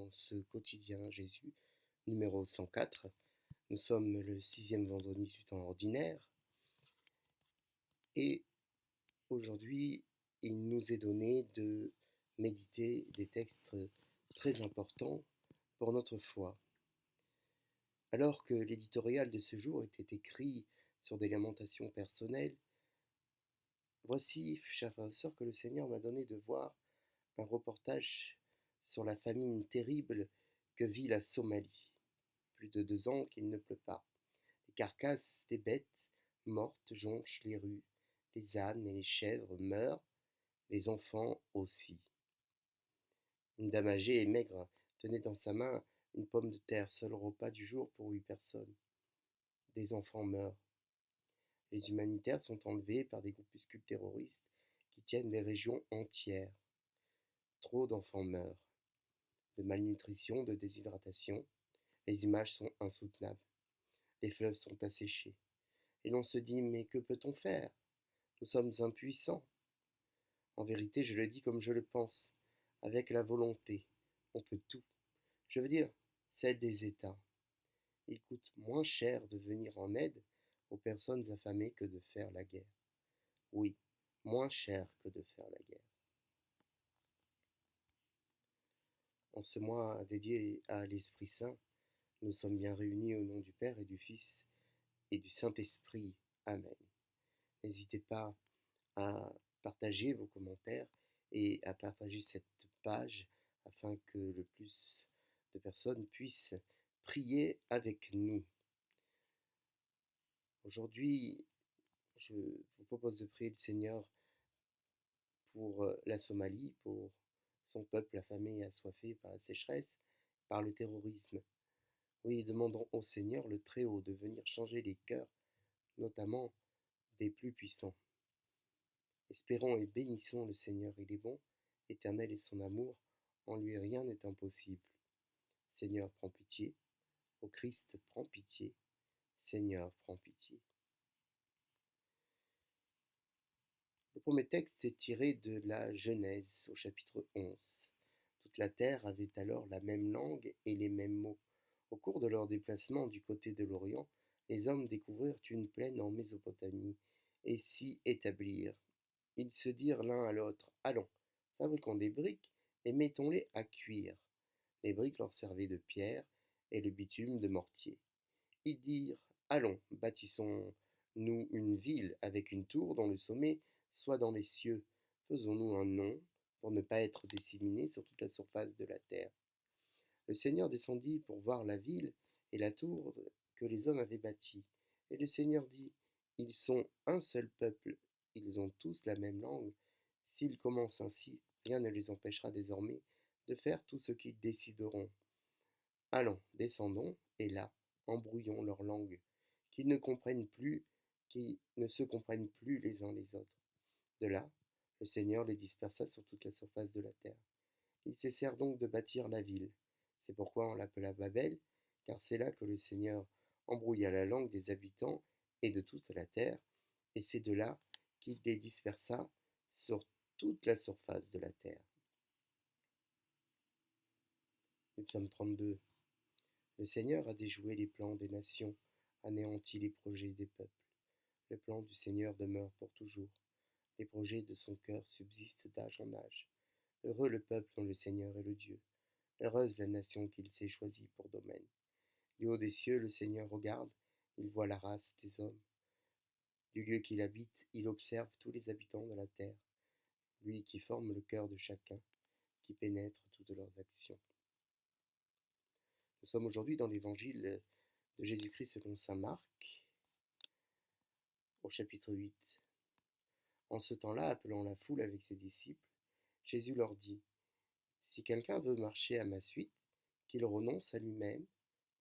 dans ce quotidien Jésus, numéro 104. Nous sommes le 6e vendredi du temps ordinaire et aujourd'hui il nous est donné de méditer des textes très importants pour notre foi. Alors que l'éditorial de ce jour était écrit sur des lamentations personnelles, voici, chers frères et sœurs, que le Seigneur m'a donné de voir un reportage sur la famine terrible que vit la Somalie. Plus de 2 ans qu'il ne pleut pas. Les carcasses des bêtes mortes jonchent les rues. Les ânes et les chèvres meurent, les enfants aussi. Une dame âgée et maigre tenait dans sa main une pomme de terre, seul repas du jour pour 8 personnes. Des enfants meurent. Les humanitaires sont enlevés par des groupuscules terroristes qui tiennent des régions entières. Trop d'enfants meurent. De malnutrition, de déshydratation. Les images sont insoutenables. Les fleuves sont asséchés. Et l'on se dit, mais que peut-on faire? Nous sommes impuissants. En vérité, je le dis comme je le pense, avec la volonté. On peut tout. Je veux dire, celle des États. Il coûte moins cher de venir en aide aux personnes affamées que de faire la guerre. Oui, moins cher que de faire la guerre. En ce mois dédié à l'Esprit Saint, nous sommes bien réunis au nom du Père et du Fils et du Saint-Esprit. Amen. N'hésitez pas à partager vos commentaires et à partager cette page afin que le plus de personnes puissent prier avec nous. Aujourd'hui, je vous propose de prier le Seigneur pour la Somalie, pour son peuple affamé et assoiffé par la sécheresse, par le terrorisme. Oui, demandons au Seigneur le Très-Haut de venir changer les cœurs, notamment des plus puissants. Espérons et bénissons le Seigneur, il est bon, éternel est son amour, en lui rien n'est impossible. Seigneur, prends pitié. Ô Christ, prends pitié. Seigneur, prends pitié. Le premier texte est tiré de la Genèse au chapitre 11. Toute la terre avait alors la même langue et les mêmes mots. Au cours de leur déplacement du côté de l'Orient, les hommes découvrirent une plaine en Mésopotamie et s'y établirent. Ils se dirent l'un à l'autre, allons, fabriquons des briques et mettons-les à cuire. Les briques leur servaient de pierre et le bitume de mortier. Ils dirent, allons, bâtissons-nous une ville avec une tour dont le sommet soit dans les cieux. Faisons-nous un nom pour ne pas être disséminés sur toute la surface de la terre. Le Seigneur descendit pour voir la ville et la tour que les hommes avaient bâtie. Et le Seigneur dit, ils sont un seul peuple, ils ont tous la même langue. S'ils commencent ainsi, rien ne les empêchera désormais de faire tout ce qu'ils décideront. Allons, descendons, et là, embrouillons leur langue, qu'ils ne comprennent plus, qu'ils ne se comprennent plus les uns les autres. De là, le Seigneur les dispersa sur toute la surface de la terre. Ils cessèrent donc de bâtir la ville. C'est pourquoi on l'appela Babel, car c'est là que le Seigneur embrouilla la langue des habitants et de toute la terre, et c'est de là qu'il les dispersa sur toute la surface de la terre. Le psaume 32. Le Seigneur a déjoué les plans des nations, anéanti les projets des peuples. Le plan du Seigneur demeure pour toujours. Les projets de son cœur subsistent d'âge en âge. Heureux le peuple dont le Seigneur est le Dieu. Heureuse la nation qu'il s'est choisie pour domaine. Du haut des cieux, le Seigneur regarde, il voit la race des hommes. Du lieu qu'il habite, il observe tous les habitants de la terre, lui qui forme le cœur de chacun, qui pénètre toutes leurs actions. Nous sommes aujourd'hui dans l'évangile de Jésus-Christ selon saint Marc, au chapitre 8. En ce temps-là, appelant la foule avec ses disciples, Jésus leur dit, si quelqu'un veut marcher à ma suite, qu'il renonce à lui-même,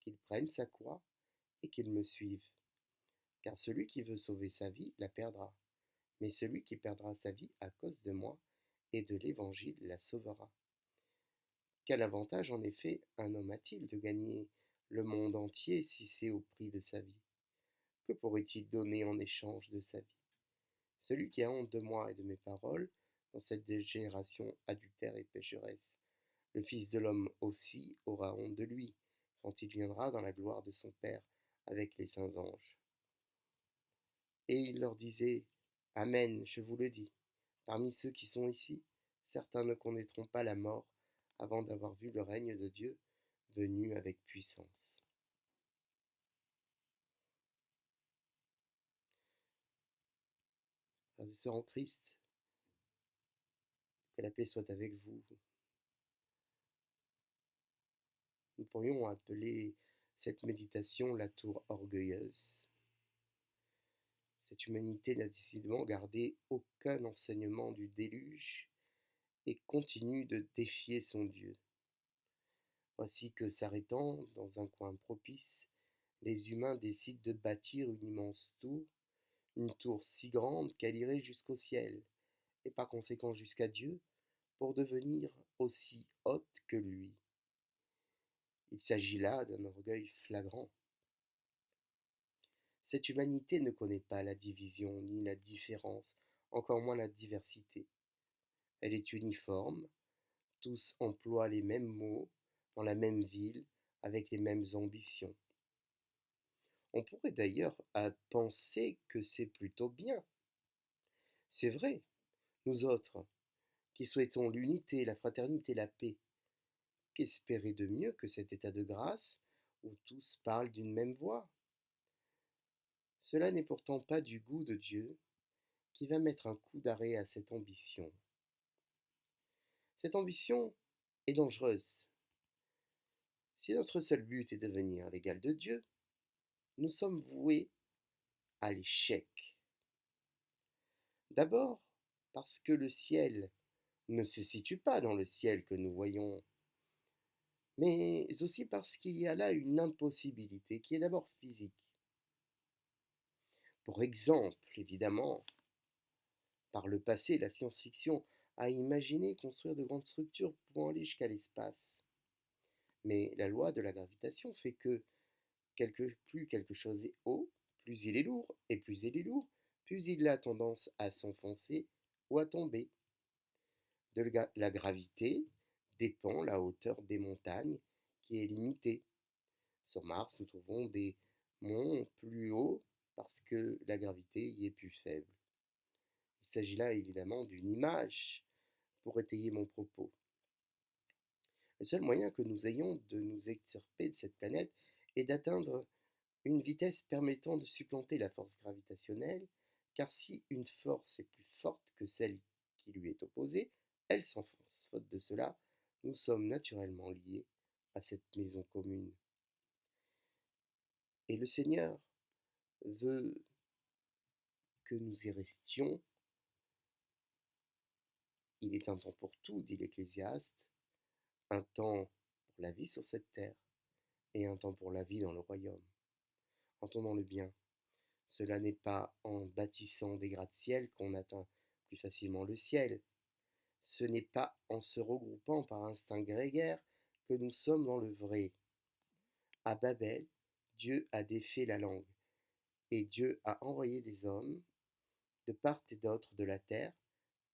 qu'il prenne sa croix et qu'il me suive. Car celui qui veut sauver sa vie la perdra, mais celui qui perdra sa vie à cause de moi et de l'Évangile la sauvera. Quel avantage en effet un homme a-t-il de gagner le monde entier si c'est au prix de sa vie? Que pourrait-il donner en échange de sa vie? Celui qui a honte de moi et de mes paroles, dans cette génération adultère et pécheresse, Le Fils de l'homme aussi aura honte de lui, quand il viendra dans la gloire de son Père avec les saints anges. Et il leur disait, Amen, je vous le dis, parmi ceux qui sont ici, certains ne connaîtront pas la mort avant d'avoir vu le règne de Dieu venu avec puissance. Frères et sœurs en Christ, que la paix soit avec vous. Nous pourrions appeler cette méditation la tour orgueilleuse. Cette humanité n'a décidément gardé aucun enseignement du déluge et continue de défier son Dieu. Voici que, s'arrêtant dans un coin propice, les humains décident de bâtir une tour si grande qu'elle irait jusqu'au ciel, et par conséquent jusqu'à Dieu, pour devenir aussi haute que lui. Il s'agit là d'un orgueil flagrant. Cette humanité ne connaît pas la division ni la différence, encore moins la diversité. Elle est uniforme, tous emploient les mêmes mots, dans la même ville, avec les mêmes ambitions. On pourrait d'ailleurs penser que c'est plutôt bien. C'est vrai, nous autres, qui souhaitons l'unité, la fraternité, la paix, qu'espérer de mieux que cet état de grâce où tous parlent d'une même voix? Cela n'est pourtant pas du goût de Dieu, qui va mettre un coup d'arrêt à cette ambition. Cette ambition est dangereuse. Si notre seul but est de devenir l'égal de Dieu, nous sommes voués à l'échec. D'abord, parce que le ciel ne se situe pas dans le ciel que nous voyons, mais aussi parce qu'il y a là une impossibilité qui est d'abord physique. Pour exemple, évidemment, par le passé, la science-fiction a imaginé construire de grandes structures pouvant aller jusqu'à l'espace. Mais la loi de la gravitation fait que plus quelque chose est haut, plus il est lourd, et plus il est lourd, plus il a tendance à s'enfoncer ou à tomber. De la gravité dépend la hauteur des montagnes, qui est limitée. Sur Mars, nous trouvons des monts plus hauts parce que la gravité y est plus faible. Il s'agit là évidemment d'une image pour étayer mon propos. Le seul moyen que nous ayons de nous extirper de cette planète est d'atteindre une vitesse permettant de supplanter la force gravitationnelle, car si une force est plus forte que celle qui lui est opposée, elle s'enfonce. Faute de cela, nous sommes naturellement liés à cette maison commune. Et le Seigneur veut que nous y restions. Il est un temps pour tout, dit l'Ecclésiaste, un temps pour la vie sur cette terre et un temps pour la vie dans le royaume. Entendons-le bien, cela n'est pas en bâtissant des gratte-ciel qu'on atteint plus facilement le ciel. Ce n'est pas en se regroupant par instinct grégaire que nous sommes dans le vrai. À Babel, Dieu a défait la langue, et Dieu a envoyé des hommes de part et d'autre de la terre,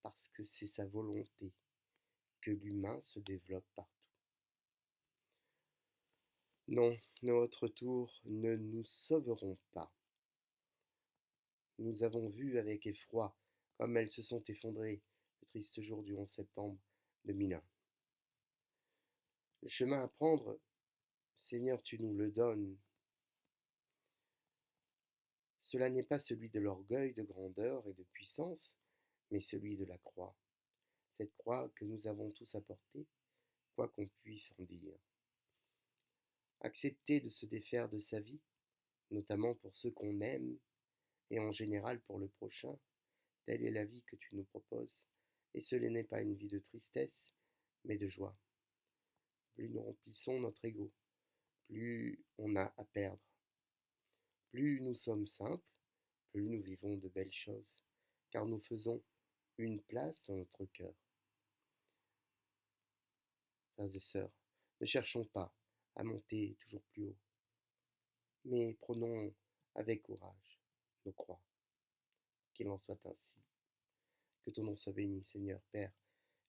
parce que c'est sa volonté que l'humain se développe partout. Non, notre tour ne nous sauveront pas. Nous avons vu avec effroi comme elles se sont effondrées le triste jour du 11 septembre 2001. Le chemin à prendre, Seigneur, tu nous le donnes. Cela n'est pas celui de l'orgueil, de grandeur et de puissance, mais celui de la croix. Cette croix que nous avons tous apportée, quoi qu'on puisse en dire. Accepter de se défaire de sa vie, notamment pour ceux qu'on aime, et en général pour le prochain, telle est la vie que tu nous proposes, et ce n'est pas une vie de tristesse, mais de joie. Plus nous remplissons notre ego, plus on a à perdre. Plus nous sommes simples, plus nous vivons de belles choses, car nous faisons une place dans notre cœur. Frères et sœurs, ne cherchons pas à monter toujours plus haut, mais prenons avec courage nos croix. Qu'il en soit ainsi. Que ton nom soit béni, Seigneur, Père,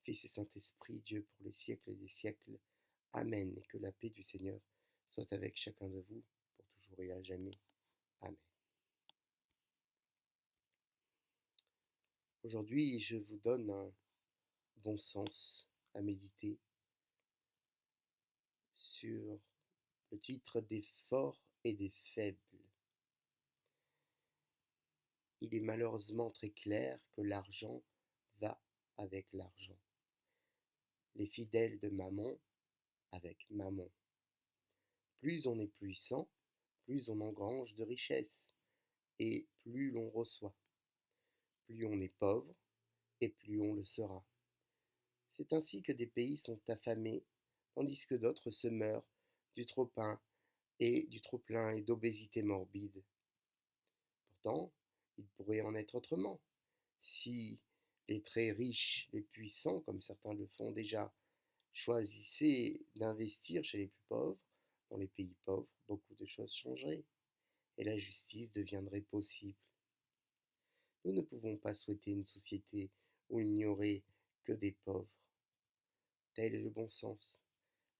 Fils et Saint-Esprit, Dieu pour les siècles des siècles. Amen. Et que la paix du Seigneur soit avec chacun de vous, pour toujours et à jamais. Amen. Aujourd'hui, je vous donne un bon sens à méditer sur le titre des forts et des faibles. Il est malheureusement très clair que l'argent va avec l'argent. Les fidèles de Mammon avec Mammon. Plus on est puissant, plus on engrange de richesses, et plus l'on reçoit. Plus on est pauvre, et plus on le sera. C'est ainsi que des pays sont affamés, tandis que d'autres se meurent du trop-plein et d'obésité morbide. Pourtant, il pourrait en être autrement. Si les très riches, les puissants, comme certains le font déjà, choisissaient d'investir chez les plus pauvres, dans les pays pauvres, beaucoup de choses changeraient et la justice deviendrait possible. Nous ne pouvons pas souhaiter une société où il n'y aurait que des pauvres. Tel est le bon sens.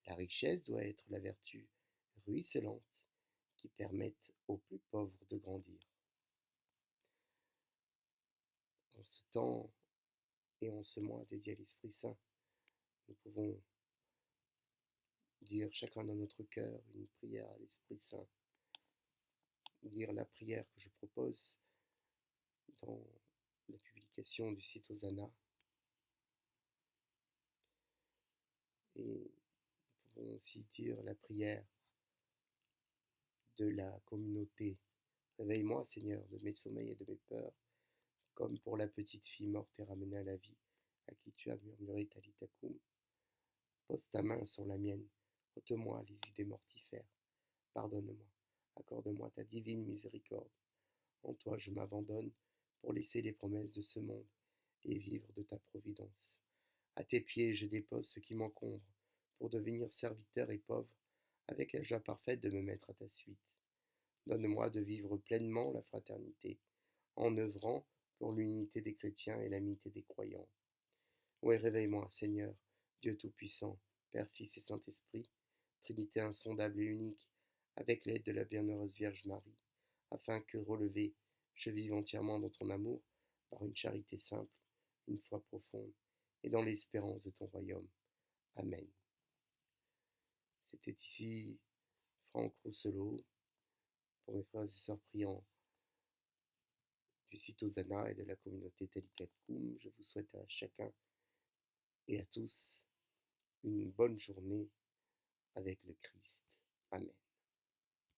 La richesse doit être la vertu ruisselante qui permette aux plus pauvres de grandir. En ce temps et en ce mois dédié à l'Esprit Saint, nous pouvons dire chacun dans notre cœur une prière à l'Esprit Saint, dire la prière que je propose dans la publication du site Hosanna. Et nous pouvons aussi dire la prière de la communauté. Réveille-moi, Seigneur, de mes sommeils et de mes peurs, comme pour la petite fille morte et ramenée à la vie, à qui tu as murmuré Talita Koum. Pose ta main sur la mienne, ôte-moi les idées mortifères, pardonne-moi, accorde-moi ta divine miséricorde. En toi je m'abandonne pour laisser les promesses de ce monde et vivre de ta providence. À tes pieds je dépose ce qui m'encombre, pour devenir serviteur et pauvre, avec la joie parfaite de me mettre à ta suite. Donne-moi de vivre pleinement la fraternité, en œuvrant pour l'unité des chrétiens et l'amitié des croyants. Oui, réveille-moi, Seigneur, Dieu Tout-Puissant, Père, Fils et Saint-Esprit, Trinité insondable et unique, avec l'aide de la bienheureuse Vierge Marie, afin que, relevé, je vive entièrement dans ton amour, par une charité simple, une foi profonde, et dans l'espérance de ton royaume. Amen. C'était ici Franck Rousselot, pour mes frères et sœurs priants du site Hosanna et de la communauté Talikat Koum. Je vous souhaite à chacun et à tous une bonne journée avec le Christ. Amen.